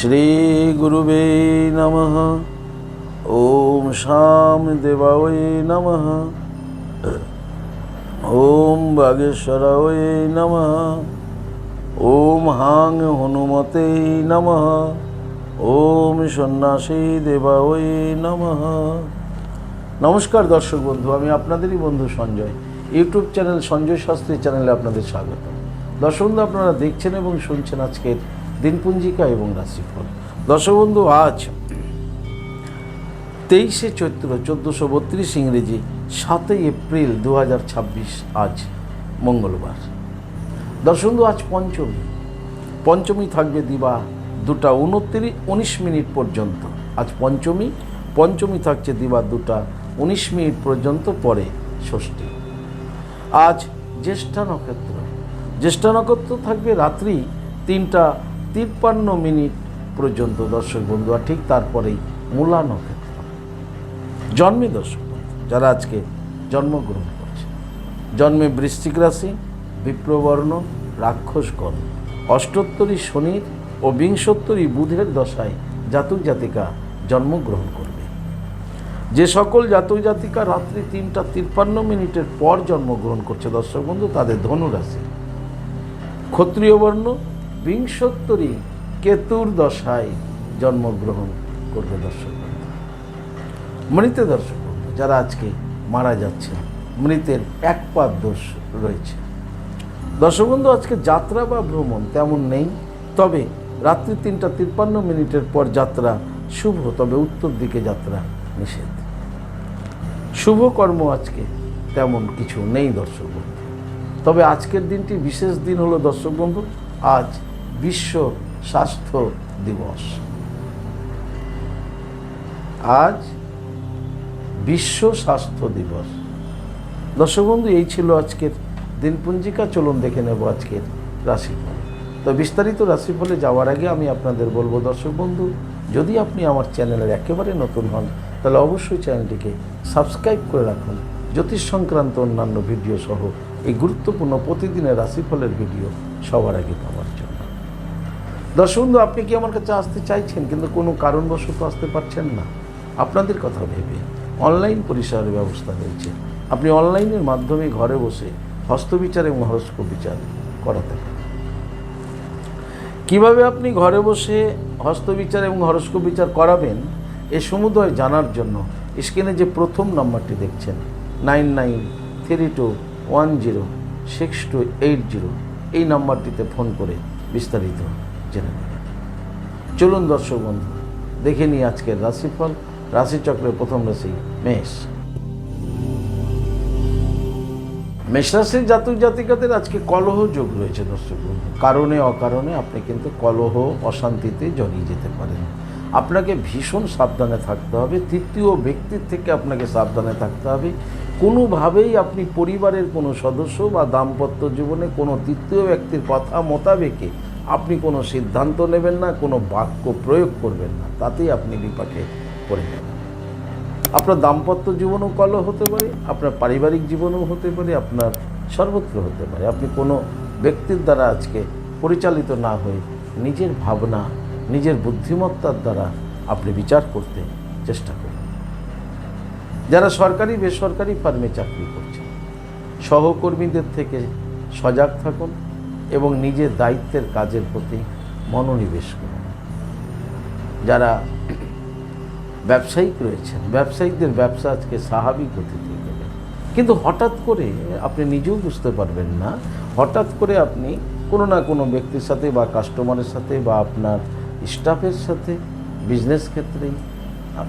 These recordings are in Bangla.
শ্রী গুরুবে নমঃ। ওম শাম দেবায় নমঃ। ওম বাগেশ্বরায় নমঃ। ওম হাং হনুমতে নমঃ। ওম সন্ন্যাসী দেবায় নমঃ। নমস্কার দর্শক বন্ধু, আমি আপনাদেরই বন্ধু সঞ্জয়। ইউটিউব চ্যানেল সঞ্জয় শাস্ত্রী চ্যানেলে আপনাদের স্বাগত। দর্শক বন্ধু, আপনারা দেখছেন এবং শুনছেন আজকের দিনপঞ্জিকা এবং রাশিফল। দর্শক বন্ধু, আজ 23শে চৈত্র 1432 ইংরেজি 7ই এপ্রিল 2026, আজ মঙ্গলবার। দর্শক বন্ধু, আজ পঞ্চমী থাকবে দিবা 2:19 পর্যন্ত। আজ পঞ্চমী থাকছে দিবা 2:19 পর্যন্ত, পরে ষষ্ঠী। আজ জ্যেষ্ঠা নক্ষত্র থাকবে রাত্রি 3:53 পর্যন্ত দর্শক বন্ধু, আর ঠিক তারপরেই মূলা নক্ষত্র। জন্মে দর্শক বন্ধু, যারা আজকে জন্মগ্রহণ করছে, জন্মে বৃশ্চিক রাশি, বিপ্রবর্ণ, রাক্ষসগণ, অষ্টোত্তরী শনির ও বিংশোত্তরী বুধের দশায় জাতক জাতিকা জন্মগ্রহণ করবে। যে সকল জাতক জাতিকা রাত্রি 3:53 পর জন্মগ্রহণ করছে দর্শক বন্ধু, তাদের ধনুরাশি। ক্ষত্রিয় বর্ণ বিংশোত্তরী কেতুর দশায় জন্মগ্রহণ করবে দর্শক বন্ধু। মৃত দর্শক বন্ধু, যারা আজকে মারা যাচ্ছে, মৃতের এক পাদ দোষ রয়েছে দর্শক বন্ধু। আজকে যাত্রা বা ভ্রমণ তেমন নেই, তবে রাত্রি 3:53 পর যাত্রা শুভ, তবে উত্তর দিকে যাত্রা নিষেধ। শুভ কর্ম আজকে তেমন কিছু নেই দর্শক বন্ধু। তবে আজকের দিনটি বিশেষ দিন হলো দর্শক বন্ধু, আজ বিশ্ব স্বাস্থ্য দিবস। আজ বিশ্ব স্বাস্থ্য দিবস দর্শক বন্ধু। এই ছিল আজকের দিনপঞ্জিকা। চলুন দেখে নেব আজকের রাশিফল। তো বিস্তারিত রাশিফলে যাওয়ার আগে আমি আপনাদের বলবো দর্শক বন্ধু, যদি আপনি আমার চ্যানেলের একেবারে নতুন হন, তাহলে অবশ্যই চ্যানেলটিকে সাবস্ক্রাইব করে রাখুন। জ্যোতিষ সংক্রান্ত অন্যান্য ভিডিও সহ এই গুরুত্বপূর্ণ প্রতিদিনের রাশিফলের ভিডিও সবার আগে পাওয়ার জন্য। দর্শক বন্ধু, আপনি কি আমার কাছে আসতে চাইছেন কিন্তু কোনো কারণবশত আসতে পারছেন না? আপনাদের কথা ভেবে অনলাইন পরিষেবার ব্যবস্থা রয়েছে। আপনি অনলাইনের মাধ্যমে ঘরে বসে হস্তবিচার এবং হরস্কোপ বিচার করাতে পারেন। কীভাবে আপনি ঘরে বসে হস্তবিচার এবং হরস্কোপ বিচার করাবেন, এ সমুদয় জানার জন্য স্ক্রিনে যে প্রথম নাম্বারটি দেখছেন 9932106280, এই নাম্বারটিতে ফোন করে বিস্তারিত জেনে নেবেন। চলুন দর্শক বন্ধু, দেখে নিই আজকের রাশিফল। রাশিচক্রের প্রথম রাশি মেষ। মেষ রাশির জাতক জাতিকাদের আজকে কলহ যোগ রয়েছে দর্শক বন্ধু। কারণে অকারণে আপনি কিন্তু কলহ অশান্তিতে জড়িয়ে যেতে পারেন। আপনাকে ভীষণ সাবধানে থাকতে হবে। তৃতীয় ব্যক্তির থেকে আপনাকে সাবধানে থাকতে হবে। কোনোভাবেই আপনি পরিবারের কোনো সদস্য বা দাম্পত্য জীবনে কোনো তৃতীয় ব্যক্তির কথা মোতাবেকে আপনি কোনো সিদ্ধান্ত নেবেন না, কোনো বাক্য প্রয়োগ করবেন না, তাতেই আপনি বিপাকে পড়ে যাবেন। আপনার দাম্পত্য জীবনও কলহ হতে পারে, আপনার পারিবারিক জীবনও হতে পারে, আপনার সর্বত্র হতে পারে। আপনি কোনো ব্যক্তির দ্বারা আজকে পরিচালিত না হয়ে নিজের ভাবনা, নিজের বুদ্ধিমত্তার দ্বারা আপনি বিচার করতে চেষ্টা করুন। যারা সরকারি বেসরকারি ফার্মে চাকরি করছেন, সহকর্মীদের থেকে সজাগ থাকুন এবং নিজের দায়িত্বের কাজের প্রতি মনোনিবেশ করুন। যারা ব্যবসায়িক রয়েছেন, ব্যবসায়িকদের ব্যবসা আজকে স্বাভাবিক গতিতে গেলে, কিন্তু হঠাৎ করে আপনি নিজেও বুঝতে পারবেন না, হঠাৎ করে আপনি কোনো না কোনো ব্যক্তির সাথে বা কাস্টমারের সাথে বা আপনার স্টাফের সাথে বিজনেস ক্ষেত্রেই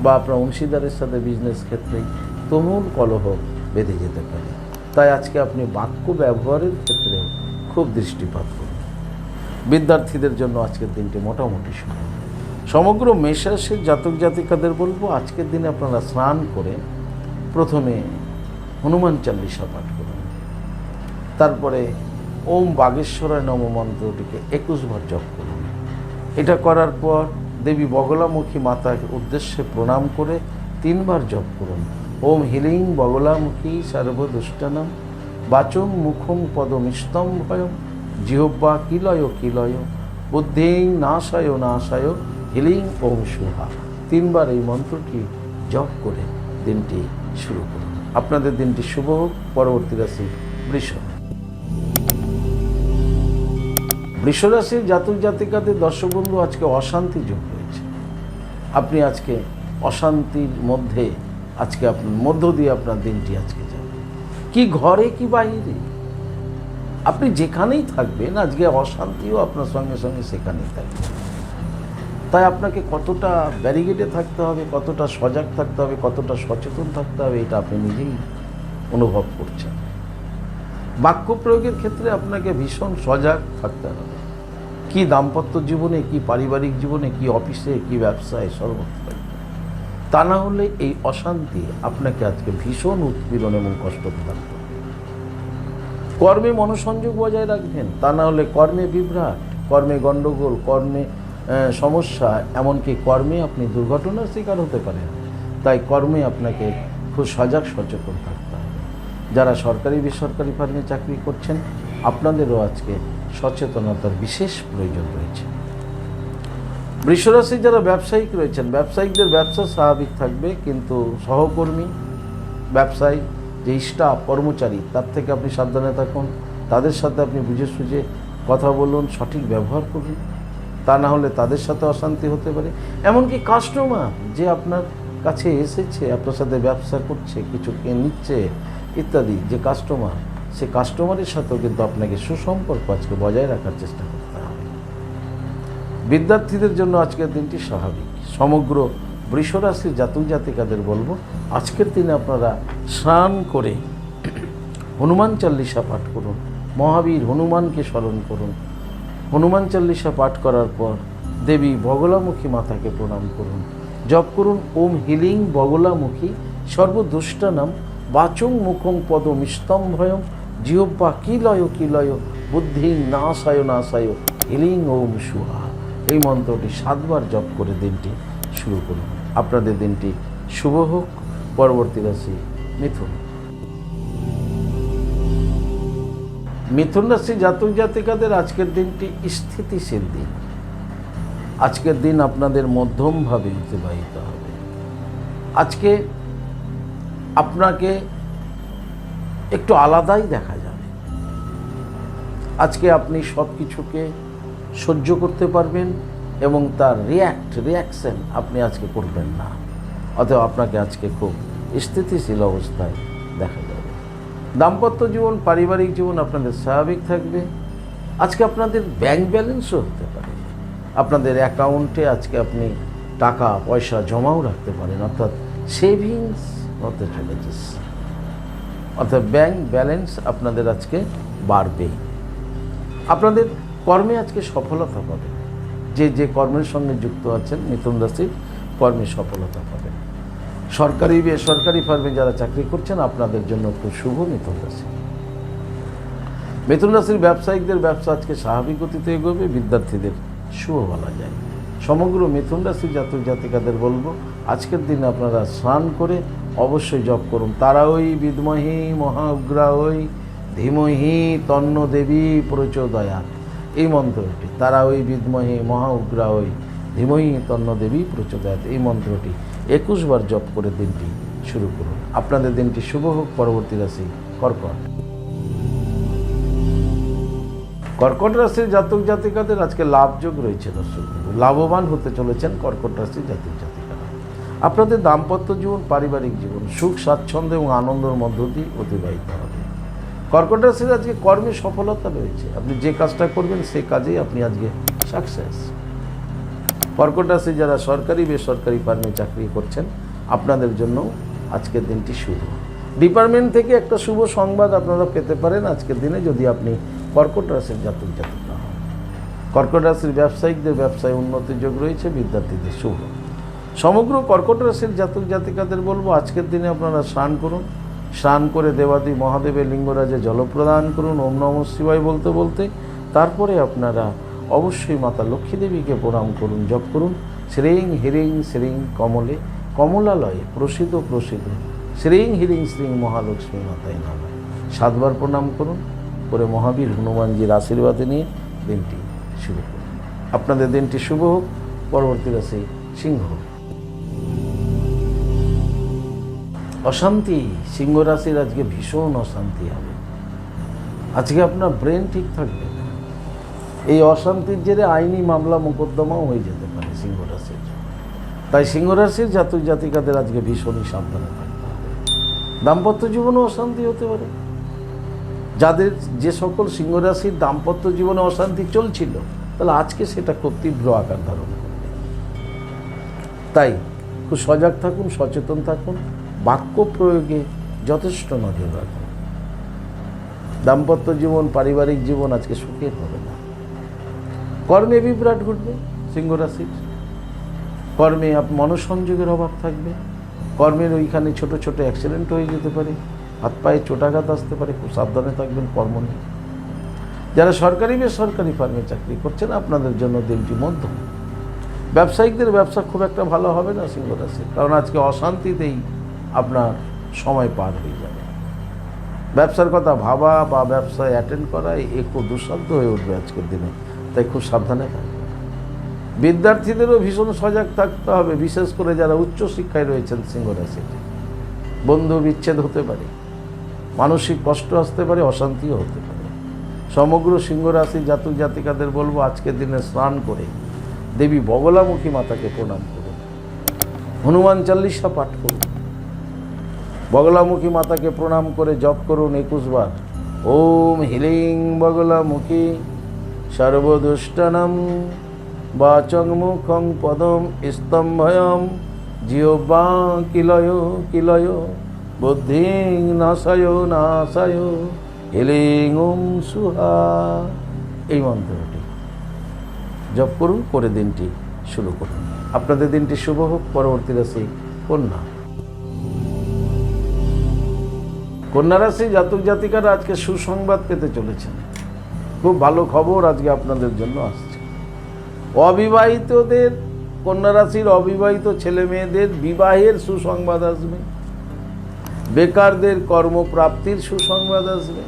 বা আপনার অংশীদারের সাথে বিজনেস ক্ষেত্রেই তুমুল কলহ বেঁধে যেতে পারে। তাই আজকে আপনি বাক্য ব্যবহারের ক্ষেত্রে খুব দৃষ্টিপাত করুন। বিদ্যার্থীদের জন্য আজকের দিনটি মোটামুটি শুভ। সমগ্র মেষ রাশির জাতক জাতিকাদের বলবো, আজকের দিনে আপনারা স্নান করে প্রথমে হনুমান চালিসা পাঠ করুন। তারপরে ওম বাগেশ্বরায় নমঃ মন্ত্রটিকে 21 বার জপ করুন। এটা করার পর দেবী বগলামুখী মাতার উদ্দেশ্যে প্রণাম করে 3 বার জপ করুন। ওম হিলিং বগলামুখী সর্বদুষ্টানাম বাচং মুখং পদমিস্তম্ভয়ম জিহ্বা কিলয় কিলয় বুদ্ধিং নাশায় নাশায় হিলিং ওম সুহা 3 বার এই মন্ত্রটি জপ করে দিনটি শুরু করুন। আপনাদের দিনটি শুভ হোক। পরবর্তী রাশি বৃষ। বৃষ রাশির জাতক জাতিকাদের দর্শক বন্ধু, আজকে অশান্তি যোগ রয়েছে। আপনি আজকে অশান্তির মধ্যে আজকে আপনার মধ্য দিয়ে আপনার দিনটি আজকে যাবে। কি ঘরে কি বাইরে, আপনি যেখানেই থাকবেন আজকে অশান্তিও আপনার সঙ্গে সঙ্গে সেখানেই থাকবে। তাই আপনাকে কতটা ব্যারিকেডে থাকতে হবে, কতটা সজাগ থাকতে হবে, কতটা সচেতন থাকতে হবে, এটা আপনি নিজেই অনুভব করছেন। বাক্য প্রয়োগের ক্ষেত্রে আপনাকে ভীষণ সজাগ থাকতে হবে। কি দাম্পত্য জীবনে, কি পারিবারিক জীবনে, কি অফিসে, কি ব্যবসায়, সর্বত্র। তা না হলে এই অশান্তি আপনাকে আজকে ভীষণ উৎপীড়ন এবং কষ্ট থাকতে হবে। কর্মে মনোসংযোগ বজায় রাখবেন, তা না হলে কর্মে বিভ্রাট, কর্মে গণ্ডগোল, কর্মে সমস্যা, এমনকি কর্মে আপনি দুর্ঘটনার শিকার হতে পারেন। তাই কর্মে আপনাকে খুব সজাগ সচেতন থাকতে হবে। যারা সরকারি বেসরকারি ফার্মে চাকরি করছেন, আপনাদেরও আজকে সচেতনতার বিশেষ প্রয়োজন রয়েছে। বৃষরাশি যারা ব্যবসায়িক রয়েছেন, ব্যবসায়িকদের ব্যবসা স্বাভাবিক থাকবে, কিন্তু সহকর্মী, ব্যবসায়ী যে স্টাফ কর্মচারী, তার থেকে আপনি সাবধানে থাকুন। তাদের সাথে আপনি বুঝে সুঝে কথা বলুন, সঠিক ব্যবহার করুন, তা না হলে তাদের সাথে অশান্তি হতে পারে। এমনকি কাস্টমার যে আপনার কাছে এসেছে, আপনার সাথে ব্যবসা করছে, কিছু নিচ্ছে ইত্যাদি, যে কাস্টমার, সে কাস্টমারের সাথেও কিন্তু আপনাকে সুসম্পর্ক আজকে বজায় রাখার চেষ্টা করতে হবে। বিদ্যার্থীদের জন্য আজকের দিনটি স্বাভাবিক। সমগ্র বৃষরাশির জাতক জাতিকাদের বলবো, আজকের দিনে আপনারা স্নান করে হনুমান চল্লিশা পাঠ করুন, মহাবীর হনুমানকে স্মরণ করুন। হনুমান চল্লিশা পাঠ করার পর দেবী বগলামুখী মাতাকে প্রণাম করুন। জপ করুন ওম হিলিং বগলামুখী সর্বদুষ্টানাম বাচং মুখং পদম স্তম্ভয়ং জিহ্বা কিলয় বুদ্ধি নাশায় নাশায় হিলিং ওম সুহা। এই মন্ত্রটি 7 বার জপ করে দিনটি শুরু করুন। আপনাদের দিনটি শুভ হোক। পরবর্তী রাশি মিথুন। মিথুন রাশি জাতক জাতিকাদের আজকের দিনটি স্থিতিশীল দিন। আজকের দিন আপনাদের মধ্যমভাবে অতিবাহিত হবে। আজকে আপনাকে একটু আলাদাই দেখা যাবে। আজকে আপনি সব কিছুকে সহ্য করতে পারবেন এবং তার রিয়াকশন আপনি আজকে করবেন না। অতএব আপনাকে আজকে খুব স্থিতিশীল অবস্থায় দেখা যাবে। দাম্পত্য জীবন, পারিবারিক জীবন আপনাদের স্বাভাবিক থাকবে। আজকে আপনাদের ব্যাংক ব্যালেন্সও হতে পারে। আপনাদের অ্যাকাউন্টে আজকে আপনি টাকা পয়সা জমাও রাখতে পারেন, অর্থাৎ সেভিংস হতে চলেছে। অর্থাৎ ব্যাংক ব্যালেন্স আপনাদের আজকে বাড়বে। আপনাদের কর্মে আজকে সফলতা পাবেন। যে কর্মের সঙ্গে যুক্ত আছেন মিথুন রাশির, কর্মে সফলতা পাবেন। সরকারি বেসরকারি ফার্মে যারা চাকরি করছেন, আপনাদের জন্য খুব শুভ মিথুন রাশি। মিথুন রাশির ব্যবসায়িকদের ব্যবসা আজকে স্বাভাবিক গতিতে এগোবে। বিদ্যার্থীদের শুভ বলা যায়। সমগ্র মিথুন রাশির জাতক জাতিকাদের বলবো, আজকের দিনে আপনারা স্নান করে অবশ্যই জপ করুন তারাই বিদ্মহি মহাউগ্রাই ধীমহি তন্ন দেবী প্রচোদয়াৎ। এই মন্ত্রটি তারাই বিদ্মহি মহাউগ্রাই ধীমহি তন্ন দেবী প্রচোদয়াৎ, এই মন্ত্রটি 21 বার জপ করে দিনটি শুরু করুন। আপনাদের দিনটি শুভ হোক। পরবর্তী রাশি কর্কট। কর্কট রাশির জাতক জাতিকাদের আজকে লাভযোগ রয়েছে। দর্শক, লাভবান হতে চলেছেন কর্কট রাশির জাতক জাতিকারা। আপনাদের দাম্পত্য জীবন, পারিবারিক জীবন সুখ স্বাচ্ছন্দ্য এবং আনন্দের মধ্য দিয়ে অতিবাহিত হবে। কর্কট রাশির আজকে কর্মে সফলতা রয়েছে। আপনি যে কাজটা করবেন সেই কাজেই আপনি আজকে সাকসেস। কর্কট রাশি যারা সরকারি বেসরকারি ফার্মে চাকরি করছেন, আপনাদের জন্য আজকের দিনটি শুভ। ডিপার্টমেন্ট থেকে একটা শুভ সংবাদ আপনারা পেতে পারেন আজকের দিনে, যদি আপনি কর্কট রাশির জাতক জাতিকা হন। কর্কট রাশির ব্যবসায়িকদের ব্যবসায় উন্নতির যোগ রয়েছে। বিদ্যার্থীদের শুভ। সমগ্র কর্কট রাশির জাতক জাতিকাদের বলবো, আজকের দিনে আপনারা স্নান করুন। স্নান করে দেবাদি মহাদেবের লিঙ্গরাজে জল প্রদান করুন ওম নমঃ শিবায় বলতে বলতে। তারপরে আপনারা অবশ্যই মাতা লক্ষ্মী দেবীকে প্রণাম করুন, জপ করুন শ্রীং হিরিং শ্রীং কমলে কমলালয়ে প্রসিদ্ধ শ্রীং হিরিং শ্রীং মহালক্ষ্মী মাতায় নমঃ। 7 বার প্রণাম করুন, করে মহাবীর হনুমানজির আশীর্বাদ নিয়ে দিনটি শুরু করুন। আপনাদের দিনটি শুভ হোক। পরবর্তী রাশি সিংহ। অশান্তি, সিংহ রাশির আজকে ভীষণ অশান্তি হবে। আজকে আপনার ব্রেন ঠিক থাকবে না। এই অশান্তির জেরে আইনি মামলা মোকদ্দমাও হয়ে যেতে পারে সিংহ রাশির। তাই সিংহ রাশির জাতক জাতিকাদের আজকে ভীষণই সাবধানে থাকতে হবে। দাম্পত্য জীবনে অশান্তি হতে পারে। যাদের যে সকল সিংহ রাশির দাম্পত্য জীবনে অশান্তি চলছিল, তাহলে আজকে সেটা খুব তীব্র আকার ধারণ করবে। তাই খুব সজাগ থাকুন, সচেতন থাকুন, বাক্য প্রয়োগে যথেষ্ট নজর রাখুন। দাম্পত্য জীবন, পারিবারিক জীবন আজকে সুখের হবে না। কর্মে বিভ্রাট ঘটবে সিংহ রাশির। কর্মে মনঃসংযোগের অভাব থাকবে। কর্মের ওইখানে ছোট ছোট অ্যাক্সিডেন্ট হয়ে যেতে পারে, হাত পায়ে চোটাঘাত আসতে পারে। খুব সাবধানে থাকবেন কর্ম নিয়ে। যারা সরকারি বেসরকারি ফার্মে চাকরি করছেন, আপনাদের জন্য দিনটি মধ্যম। ব্যবসায়িকদের ব্যবসা খুব একটা ভালো হবে না সিংহ রাশির, কারণ আজকে অশান্তিতেই আপনার সময় পার হয়ে যাবে। ব্যবসার কথা ভাবা বা ব্যবসায় অ্যাটেন্ড করা একটু দুঃসাধ্য হয়ে উঠবে আজকের দিনে। তাই খুব সাবধানে থাকবে। বিদ্যার্থীদেরও ভীষণ সজাগ থাকতে হবে, বিশেষ করে যারা উচ্চশিক্ষায় রয়েছেন সিংহ রাশিতে। বন্ধু বিচ্ছেদ হতে পারে, মানসিক কষ্ট আসতে পারে, অশান্তিও হতে পারে। সমগ্র সিংহ রাশি জাতক জাতিকাদের বলবো, আজকের দিনে স্নান করে দেবী বগলামুখী মাতাকে প্রণাম করুন, হনুমান চাল্লিশা পাঠ করুন, বগলামুখী মাতাকে প্রণাম করে জপ করুন 21 বার ওম হিলিং বগলামুখী সর্বদুষ্টানাম বাচং মুখং পদম স্তম্ভয়ম জিহ্বা কিলয় কিলয় বুদ্ধিং নাশায় নাশায় হিলিং ওম সুহা। এই মন্ত্রটি জপ করুন, করে দিনটি শুরু করুন। আপনাদের দিনটি শুভ হোক। পরবর্তী রাশি কন্যা। কন্যা রাশি জাতক জাতিকারা আজকে সুসংবাদ পেতে চলেছেন। খুব ভালো খবর আজকে আপনাদের জন্য আসছে। অবিবাহিতদের, কন্যা রাশির অবিবাহিত ছেলে মেয়েদের বিবাহের সুসংবাদ আসবে। বেকারদের কর্মপ্রাপ্তির সুসংবাদ আসবে।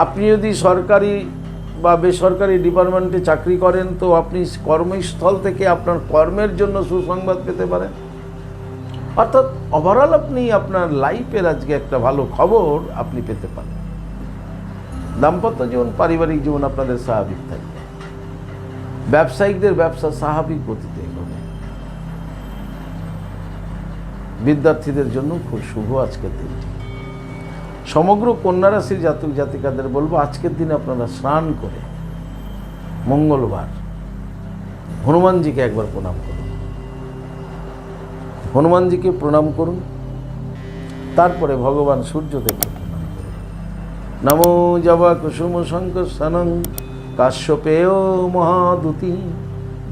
আপনি যদি সরকারি বা বেসরকারি ডিপার্টমেন্টে চাকরি করেন, তো আপনি কর্মস্থল থেকে আপনার কর্মের জন্য সুসংবাদ পেতে পারেন। অর্থাৎ ওভারঅল আপনি আপনার লাইফের আজকে একটা ভালো খবর আপনি পেতে পারেন। দাম্পত্য জীবন, পারিবারিক জীবন আপনাদের স্বাভাবিক থাকবে। ব্যবসায়িকদের ব্যবসা স্বাভাবিক গতিতে এগোবে। বিদ্যার্থীদের জন্য খুব শুভ আজকের দিনটি। সমগ্র কন্যা রাশির জাতক জাতিকাদের বলবো, আজকের দিনে আপনারা স্নান করে মঙ্গলবার হনুমানজিকে একবার প্রণাম করুন। হনুমানজিকে প্রণাম করুন, তারপরে ভগবান সূর্যদেবকে প্রণাম করুন। নমো জবা কুসুম শঙ্কর সনং কাশ্যপেয় মহাদুতি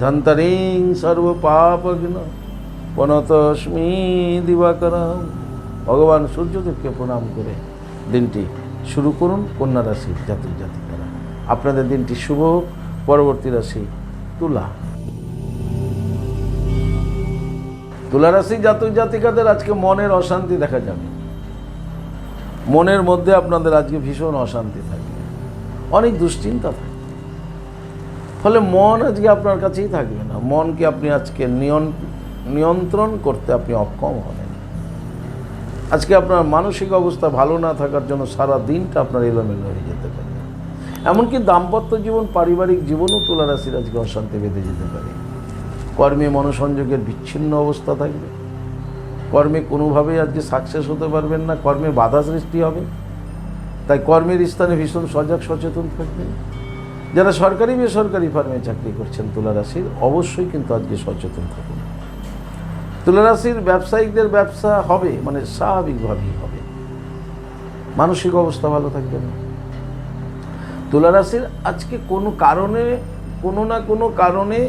ধন্তরিং সর্ব পাপঘ্ন পনতস্মি দিবাকরম। ভগবান সূর্যদেবকে প্রণাম করে দিনটি শুরু করুন কন্যা রাশির জাতক জাতিকারা। আপনাদের দিনটি শুভ হোক। পরবর্তী রাশি তুলা। তুলা রাশি জাতক জাতিকাদের আজকে মনের অশান্তি দেখা যাবে। মনের মধ্যে আপনাদের আজকে ভীষণ অশান্তি থাকবে, অনেক দুশ্চিন্তা থাকবে। ফলে মন আজকে আপনার কাছেই থাকবে না। মনকে আপনি আজকে নিয়ন্ত্রণ করতে আপনি অক্ষম হবেন। আজকে আপনার মানসিক অবস্থা ভালো না থাকার জন্য সারা দিনটা আপনার এলোমেলো হয়ে যেতে পারে। এমনকি দাম্পত্য জীবন, পারিবারিক জীবনও তুলা রাশির আজকে অশান্তি বেঁধে যেতে পারে। কর্মে মনোসংযোগের বিচ্ছিন্ন অবস্থা থাকবে। কর্মে কোনোভাবেই আজকে সাকসেস হতে পারবেন না, কর্মে বাধা সৃষ্টি হবে। তাই কর্মের স্থানে ভীষণ সজাগ সচেতন থাকবেন। যারা সরকারি বেসরকারি ফার্মে চাকরি করছেন তুলা রাশির, অবশ্যই কিন্তু আজকে সচেতন থাকুন। তুলা রাশির ব্যবসায়িকদের ব্যবসা হবে, মানে স্বাভাবিকভাবেই হবে। মানসিক অবস্থা ভালো থাকবে না। তুলা রাশির আজকে কোনো কারণে, কোনো না কোনো কারণে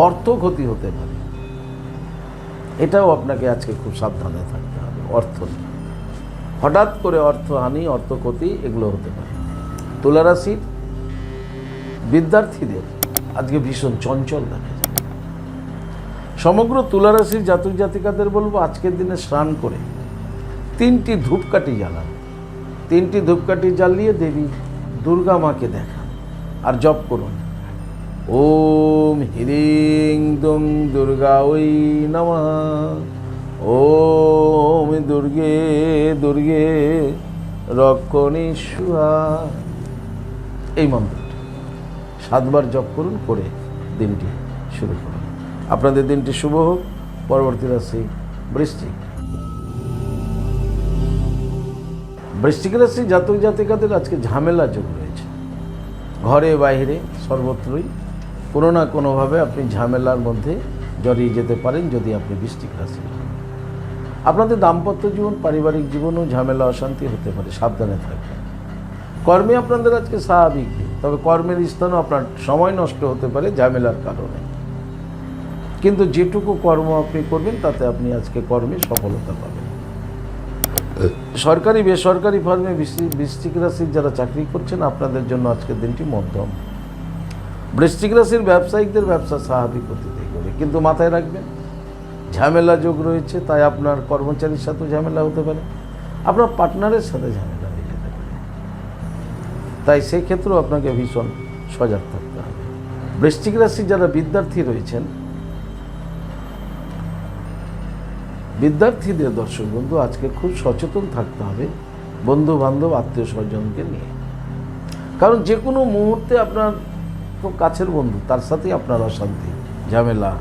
অর্থ ক্ষতি হতে পারে। এটাও আপনাকে আজকে খুব সাবধানে থাকতে হবে। অর্থ হঠাৎ করে অর্থহানি, অর্থ ক্ষতি এগুলো হতে পারে। তুলা রাশির বিদ্যার্থীদের আজকে ভীষণ চঞ্চল দেখা যাবে। সমগ্র তুলা রাশির জাতক জাতিকাদের বলবো, আজকের দিনে স্নান করে 3টি ধূপকাঠি জ্বালান। 3টি ধূপকাঠি জ্বালিয়ে দেবী দুর্গা মাকে দেখান আর জপ করুন ওম হ্রিং দুং দুর্গাঐ নমঃ। ওম দুর্গে দুর্গে রক্ষণী সুহা। এই মন্ত্রটি 7 বার জপ করুন, করে দিনটি শুরু করুন। আপনাদের দিনটি শুভ হোক। পরবর্তী রাশি বৃশ্চিক। বৃশ্চিক রাশি জাতক জাতিকাদের আজকে ঝামেলা যোগ রয়েছে। ঘরে বাইরে সর্বত্রই কোনো না কোনোভাবে আপনি ঝামেলার মধ্যে জড়িয়ে যেতে পারেন যদি আপনি বৃশ্চিক রাশি হন। আপনাদের দাম্পত্য জীবন, পারিবারিক জীবনও ঝামেলা অশান্তি হতে পারে, সাবধানে থাকবেন। কর্মে আপনাদের আজকে স্বাভাবিক দিন, তবে কর্মের স্থানেও আপনার সময় নষ্ট হতে পারে ঝামেলার কারণে। কিন্তু যেটুকু কর্ম আপনি করবেন তাতে আপনি আজকে কর্মে সফলতা পাবেন। সরকারি বেসরকারি ফার্মে বৃশ্চিক রাশির যারা চাকরি করছেন আপনাদের জন্য আজকের দিনটি মধ্যম। বৃশ্চিক রাশির ব্যবসায়িকদের ব্যবসা স্বাভাবিক গতিতে করবে, কিন্তু মাথায় রাখবেন ঝামেলা যোগ রয়েছে, তাই আপনার কর্মচারীর সাথেও ঝামেলা হতে পারে, আপনার পার্টনারের সাথে ঝামেলা হয়ে যেতে পারে। তাই সেই ক্ষেত্রেও আপনাকে ভীষণ সজাগ থাকতে হবে। বৃশ্চিক রাশির যারা বিদ্যার্থী রয়েছেন, বিদ্যার্থীদের দর্শক বন্ধু আজকে খুব সচেতন থাকতে হবে বন্ধু বান্ধব আত্মীয় স্বজনকে নিয়ে। কারণ যে কোনো মুহূর্তে আপনার খুব কাছের বন্ধু, তার সাথেই আপনার অশান্তি ঝামেলা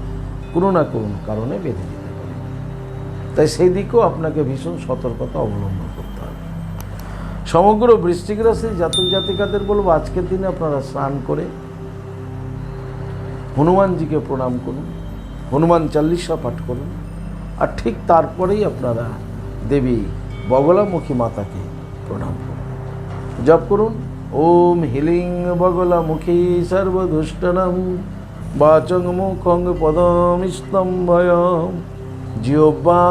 কোনো না কোনো কারণে বেঁধে যেতে পারে। তাই সেই দিকেও আপনাকে ভীষণ সতর্কতা অবলম্বন করতে হবে। সমগ্র বৃশ্চিক রাশির জাতক জাতিকাদের বলবো আজকের দিনে আপনারা স্নান করে হনুমানজিকে প্রণাম করুন, হনুমান চাল্লিশা পাঠ করুন, আর ঠিক তারপরেই আপনারা দেবী বগলামুখী মাতাকে প্রণাম করুন। জপ করুন ওম হিলিং বগলামুখী সর্বদুষ্টনম বাচং মুখং পদম স্তম্ভয়ম জিহ্বা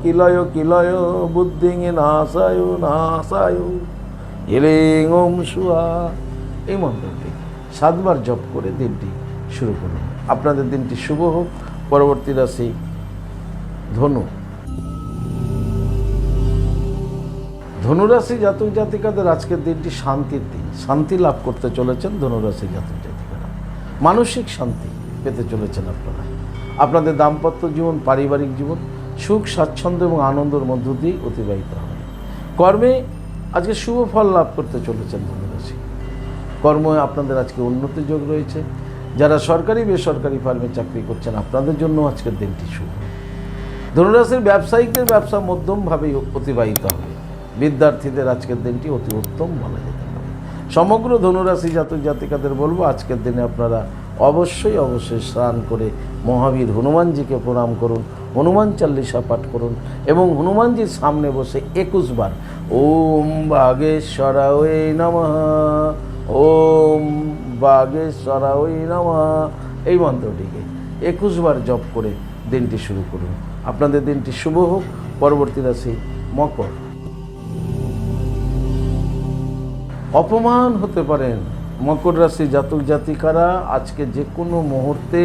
কিলয় কিলয় বুদ্ধিং নাশায় নাশায় হিলিং ওম সুহা। এই মন্ত্রটি 7 বার জপ করে দিনটি শুরু করুন। আপনাদের দিনটি শুভ হোক। পরবর্তী রাশি ধনু। ধনুরাশি জাতক জাতিকাদের আজকের দিনটি শান্তির দিন। শান্তি লাভ করতে চলেছেন ধনুরাশি জাতক জাতিকারা, মানসিক শান্তি পেতে চলেছেন আপনারা। আপনাদের দাম্পত্য জীবন, পারিবারিক জীবন সুখ স্বাচ্ছন্দ্য এবং আনন্দের মধ্য দিয়ে অতিবাহিত হবে। কর্মে আজকে শুভ ফল লাভ করতে চলেছেন ধনুরাশি। কর্মে আপনাদের আজকে উন্নতি যোগ রয়েছে। যারা সরকারি বেসরকারি ফার্মে চাকরি করছেন আপনাদের জন্য আজকের দিনটি শুভ। ধনুরাশির ব্যবসায়িকদের ব্যবসা মধ্যমভাবেই অতিবাহিত হবে। বিদ্যার্থীদের আজকের দিনটি অতি উত্তম বলা যেতে পারে। সমগ্র ধনুরাশি জাতক জাতিকাদের বলবো আজকের দিনে আপনারা অবশ্যই স্নান করে মহাবীর হনুমানজিকে প্রণাম করুন, হনুমান চাল্লিশা পাঠ করুন এবং হনুমানজির সামনে বসে 21 বার ওম বাগেশ্বরায় নমঃ, ওম বাগেশ্বরায় নমঃ এই মন্ত্রটিকে 21 বার জপ করে দিনটি শুরু করুন। আপনাদের দিনটি শুভ হোক। পরবর্তী রাশি মকর। অপমান হতে পারেন মকর রাশি জাতক জাতিকারা আজকে যে কোনো মুহূর্তে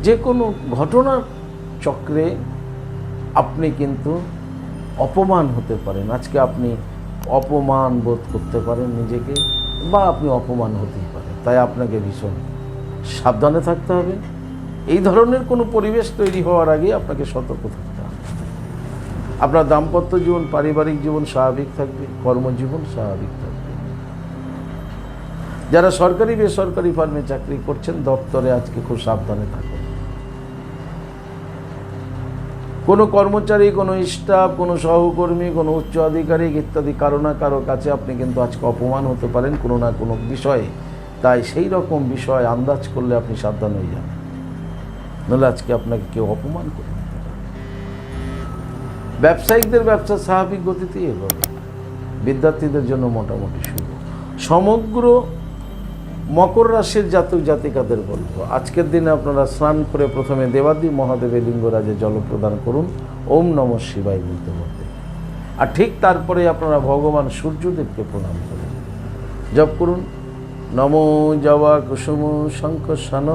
যে কোনো ঘটনার চক্রে আপনি কিন্তু অপমান হতে পারেন। আজকে আপনি অপমান বোধ করতে পারেন নিজেকে, বা আপনি অপমান হতেই পারেন। তাই আপনাকে ভীষণ সাবধানে থাকতে হবে। এই ধরনের কোনো পরিবেশ তৈরি হওয়ার আগে আপনাকে সতর্ক থাকতে হবে। আপনার দাম্পত্য জীবন, পারিবারিক জীবন স্বাভাবিক থাকবে, কর্মজীবন স্বাভাবিক থাকবে। যারা সরকারি বেসরকারি ফার্মে চাকরি করছেন দপ্তরে আজকে খুব সাবধানে থাকুন। কোনো কর্মচারী, কোনো স্টাফ, কোনো সহকর্মী, কোনো উচ্চ আধিকারিক ইত্যাদি কারো না কারো কাছে আপনি কিন্তু আজকে অপমান হতে পারেন কোনো না কোনো বিষয়ে। তাই সেই রকম বিষয় আন্দাজ করলে আপনি সাবধান হয়ে যান, নাহলে আজকে আপনাকে কেউ অপমান করে দিতে পারে। ব্যবসায়িকদের ব্যবসা স্বাভাবিক গতিতেই এগোবে। বিদ্যার্থীদের জন্য মোটামুটি শুভ। সমগ্র মকর রাশির জাতক জাতিকাদের বলবো আজকের দিনে আপনারা স্নান করে প্রথমে দেবাদি মহাদেবের লিঙ্গরাজে জল প্রদান করুন ওম নমঃ শিবায় বলতে বলতে, আর ঠিক তারপরে আপনারা ভগবান সূর্যদেবকে প্রণাম করুন। জপ করুন নমো জবা কুসুম শঙ্খসান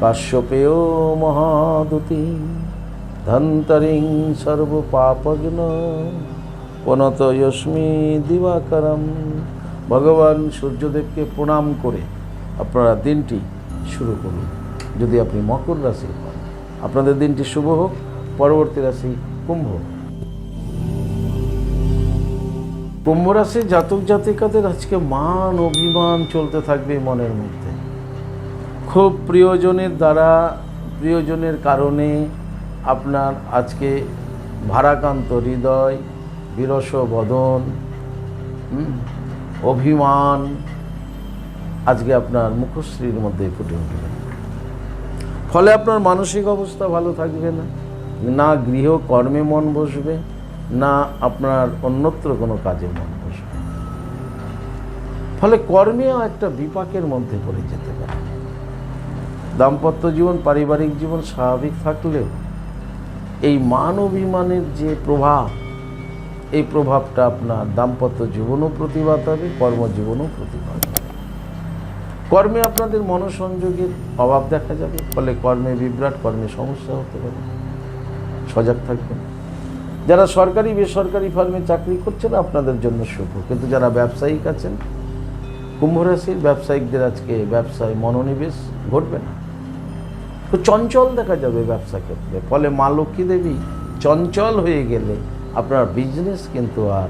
কাশ্যপেয় মহাদুতি ধন্তরিং সর্ব পাপগ্ন পনত যস্মি দিবাকরম। ভগবান সূর্যদেবকে প্রণাম করে আপনারা দিনটি শুরু করুন। যদি আপনি মকর রাশির হন, আপনাদের দিনটি শুভ হোক। পরবর্তী রাশি কুম্ভ। কুম্ভ রাশির জাতক জাতিকাদের আজকে মান অভিমান চলতে থাকবে মনের মধ্যে। খুব প্রিয়জনের দ্বারা, প্রিয়জনের কারণে আপনার আজকে ভারাক্রান্ত হৃদয়, বিরস বদন, অভিমান আজকে আপনার মুখশ্রীর মধ্যে ফুটে উঠবে। ফলে আপনার মানসিক অবস্থা ভালো থাকবে না, না গৃহ কর্মে মন বসবে, না আপনার অন্যত্র কোনো কাজে মন বসবে। ফলে কর্মেও একটা বিপাকের মধ্যে পড়ে যেতে পারে। দাম্পত্য জীবন, পারিবারিক জীবন স্বাভাবিক থাকলেও এই মান অভিমানের যে প্রভাব, এই প্রভাবটা আপনার দাম্পত্য জীবনও প্রতিবাদ হবে, কর্মজীবনও প্রতিবাদ হবে। কর্মে আপনাদের মনোসংযোগের অভাব দেখা যাবে, ফলে কর্মে বিভ্রাট, কর্মে সমস্যা হতে পারে। সজাগ থাকবেন। যারা সরকারি বেসরকারি ফার্মে চাকরি করছেন আপনাদের জন্য শুভ, কিন্তু যারা ব্যবসায়িক আছেন, কুম্ভ রাশির ব্যবসায়িকদের আজকে ব্যবসায় মনোনিবেশ ঘটবে না। তো চঞ্চল দেখা যাবে ব্যবসা ক্ষেত্রে। ফলে মা লক্ষ্মী দেবী চঞ্চল হয়ে গেলে আপনার বিজনেস কিন্তু আর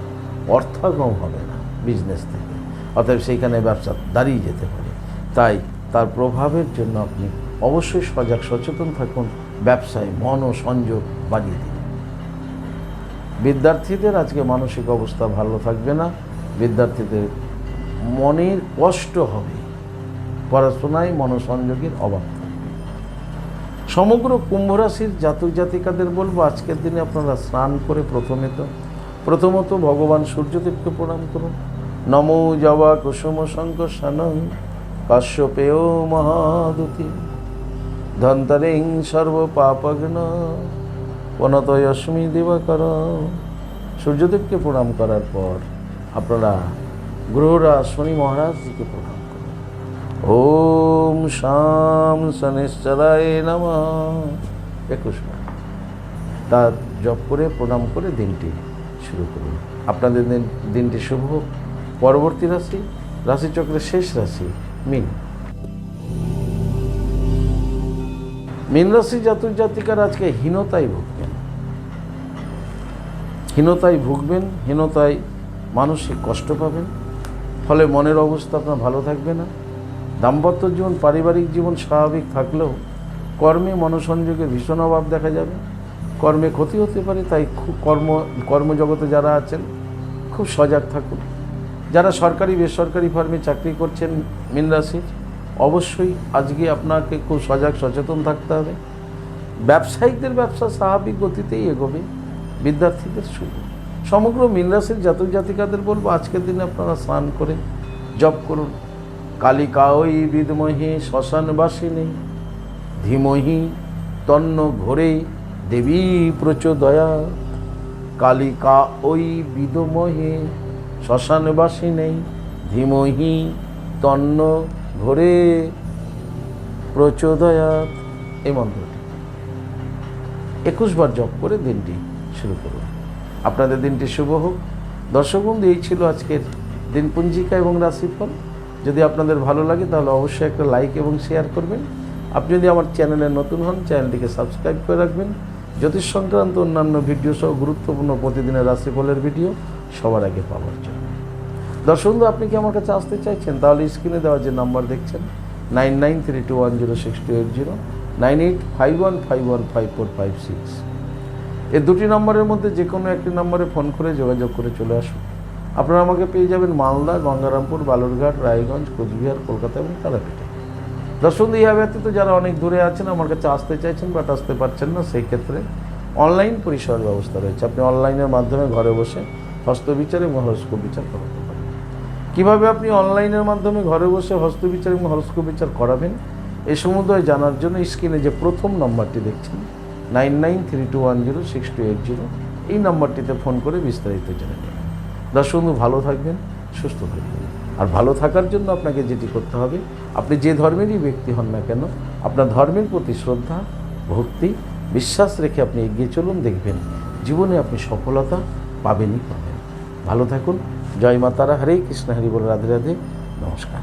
অর্থাগম হবে না বিজনেস থেকে, অতএব সেইখানে ব্যবসা দাঁড়িয়ে যেতে পারে। তাই তার প্রভাবের জন্য আপনি অবশ্যই সজাগ সচেতন থাকুন, ব্যবসায় মন ও সংযোগ বাড়িয়ে দিন। বিদ্যার্থীদের আজকে মানসিক অবস্থা ভালো থাকবে না, বিদ্যার্থীদের মনের কষ্ট হবে, পড়াশোনায় মনোসংযোগের অভাব থাকবে। সমগ্র কুম্ভ রাশির জাতক জাতিকাদের বলবো, আজকের দিনে আপনারা স্নান করে প্রথমত ভগবান সূর্যদেবকে প্রণাম করুন। নমো জবা কুসুম শঙ্কর শানং কাশ্যপেয় মহাদুতি ধন্তরিং সর্ব পাপগ্ন পনতয়স্মি দিবাকর। সূর্যদেবকে প্রণাম করার পর আপনারা গ্রহরাজ শনি মহারাজজিকে প্রণাম করুন। ওম শাম শনিশ্চরায় নমঃ 21 বার তার জপ করে প্রণাম করে দিনটি শুরু করুন। আপনাদের দিনটি শুভ হোক। পরবর্তী রাশি, রাশিচক্রের শেষ রাশি মীন। মীন রাশি জাতক জাতিকার আজকে হীনতায় ভুগবেন, হীনতায় মানসিক কষ্ট পাবেন। ফলে মনের অবস্থা আপনার ভালো থাকবে না। দাম্পত্য জীবন, পারিবারিক জীবন স্বাভাবিক থাকলেও কর্মে মনোসংযোগের ভীষণ অভাব দেখা যাবে, কর্মে ক্ষতি হতে পারে। তাই খুব কর্মজগতে যারা আছেন খুব সজাগ থাকুন। যারা সরকারি বেসরকারি ফার্মে চাকরি করছেন মীন রাশির, অবশ্যই আজকে আপনাকে খুব সজাগ সচেতন থাকতে হবে। ব্যবসায়িকদের ব্যবসা স্বাভাবিক গতিতেই এগোবে, বিদ্যার্থীদের শুভ। সমগ্র মীন রাশির জাতক জাতিকাদের বলবো, আজকের দিনে আপনারা স্নান করে জপ করুন। কালিকাঐ বিদ্মহে শ্মশানবাসিনী ধীমহি তন্ন ঘোরে দেবী প্রচোদয়া। কালিকা ওই বিদ্মহে শ্মশানবাসিনী ধীমহি তন্ন ঘোরে প্রচোদয়াৎ। এই মন্ত্রটি 21 বার জপ করে দিনটি শুরু করুন। আপনাদের দিনটি শুভ হোক। দর্শক বন্ধু, এই ছিল আজকের দিনপঞ্জিকা এবং রাশিফল। যদি আপনাদের ভালো লাগে তাহলে অবশ্যই একটা লাইক এবং শেয়ার করবেন। আপনি যদি আমার চ্যানেলে নতুন হন, চ্যানেলটিকে সাবস্ক্রাইব করে রাখবেন। জ্যোতিষ সংক্রান্ত অন্যান্য ভিডিও সহ গুরুত্বপূর্ণ প্রতিদিনের রাশিফলের ভিডিও সবার আগে পাওয়ার জন্য। দর্শক বন্ধু, আপনি কি আমার কাছে আসতে চাইছেন? তাহলে স্ক্রিনে দেওয়া যে নাম্বার দেখছেন 9932106280, 9851515456, এই দুটি নম্বরের মধ্যে যে কোনো একটি নম্বরে ফোন করে যোগাযোগ করে চলে আসুন। আপনারা আমাকে পেয়ে যাবেন মালদা, গঙ্গারামপুর, বালুরঘাট, রায়গঞ্জ, কোচবিহার, কলকাতা এবং তারাপীঠে। দর্শক, ইহা ব্যতীত যারা অনেক দূরে আছেন, আমার কাছে আসতে চাইছেন বাট আসতে পারছেন না, সেই ক্ষেত্রে অনলাইন পরিষেবার ব্যবস্থা রয়েছে। আপনি অনলাইনের মাধ্যমে ঘরে বসে হস্তবিচার এবং হরস্কোপ বিচার করাতে পারেন। কীভাবে আপনি অনলাইনের মাধ্যমে ঘরে বসে হস্তবিচার এবং হরস্কোপ বিচার করাবেন, এই সমুদয় জানার জন্য স্ক্রিনে যে প্রথম নম্বরটি দেখছেন 9932106280, এই নম্বরটিতে ফোন করে বিস্তারিত জেনে নেবেন। দর্শক বন্ধু, ভালো থাকবেন, সুস্থ থাকবেন। আর ভালো থাকার জন্য আপনাকে যেটি করতে হবে, আপনি যে ধর্মেরই ব্যক্তি হন না কেন, আপনার ধর্মের প্রতি শ্রদ্ধা, ভক্তি, বিশ্বাস রেখে আপনি এগিয়ে চলুন। দেখবেন জীবনে আপনি সফলতা পাবেনই পাবেন। ভালো থাকুন। জয় মা তারা। হরে কৃষ্ণ, হরি বল, রাধে রাধে, নমস্কার।